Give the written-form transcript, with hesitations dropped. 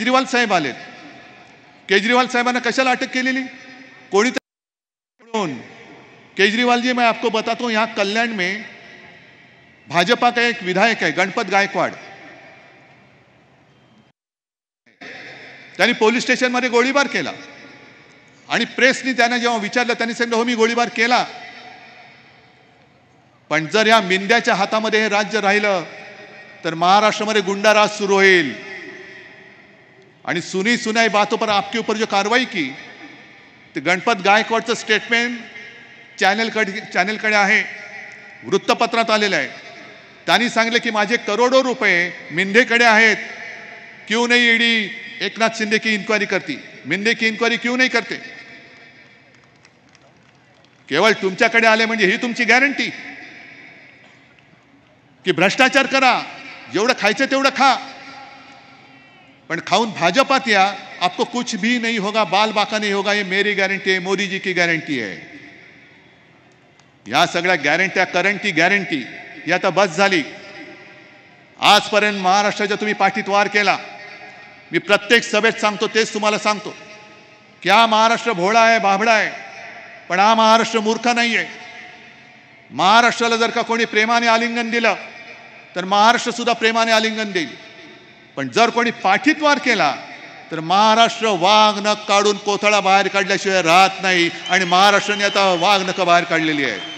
केजरीवाल साहेब आलेत. केजरीवाल साहबाना कशाला अटक केलेली? कोणी म्हणून. केजरीवाल जी, मैं आपको बताता हूं, यहाँ कल्याण में भाजपा का एक विधायक है गणपत गायकवाड़. त्यांनी पोलीस स्टेशनमध्ये गोळीबार केला आणि प्रेसनी त्यांना जेव्हा विचारलं त्यांनी सांगितलं हो मी गोळीबार केला. पण जर या मिंद्याच्या हातामध्ये हे राज्य राहिलं तर महाराष्ट्रामध्ये गुंडाराज सुरू होईल. आणि सुनी सुनाई बातों पर आपके ऊपर जो कार्रवाई की, ते गणपत गायकवाडचं स्टेटमेंट चॅनलकडे आहे, वृत्तपत्रात आलेलं आहे. त्यांनी सांगितलं की माझे करोडो रुपये मिंदेकडे आहेत, क्यों नहीं ईडी एकनाथ शिंदे की इंक्वायरी करती, मिंदे की इंक्वायरी क्यों नहीं करते? केवळ तुमच्याकडे आले म्हणजे ही तुमची गॅरंटी की भ्रष्टाचार करा, जेवढं खायचं तेवढं खा, पण खाऊन भाजपात या, आपको कुछ भी नहीं होगा, बाल बाका नहीं होगा, ये मेरी गॅरंटी है, मोदी जी की गॅरंटी आहे. या सगळ्या गॅरंट्या करंटी गॅरंटी ही आता बस झाली. आजपर्यंत महाराष्ट्राच्या तुम्ही पाठीत वार केला. मी प्रत्येक सभेत सांगतो तेच तुम्हाला सांगतो की हा महाराष्ट्र भोळा आहे, बाभळा आहे, पण हा महाराष्ट्र मूर्ख नाही आहे. महाराष्ट्राला जर का कोणी प्रेमाने आलिंगन दिलं तर महाराष्ट्र सुद्धा प्रेमाने आलिंगन देईल. पण जर कोणी पाठीत वार केला तर महाराष्ट्र वाघ नख काढून कोथळा बाहेर काढल्याशिवाय राहत नाही. आणि महाराष्ट्राने आता वाघ नख बाहेर काढलेली आहे.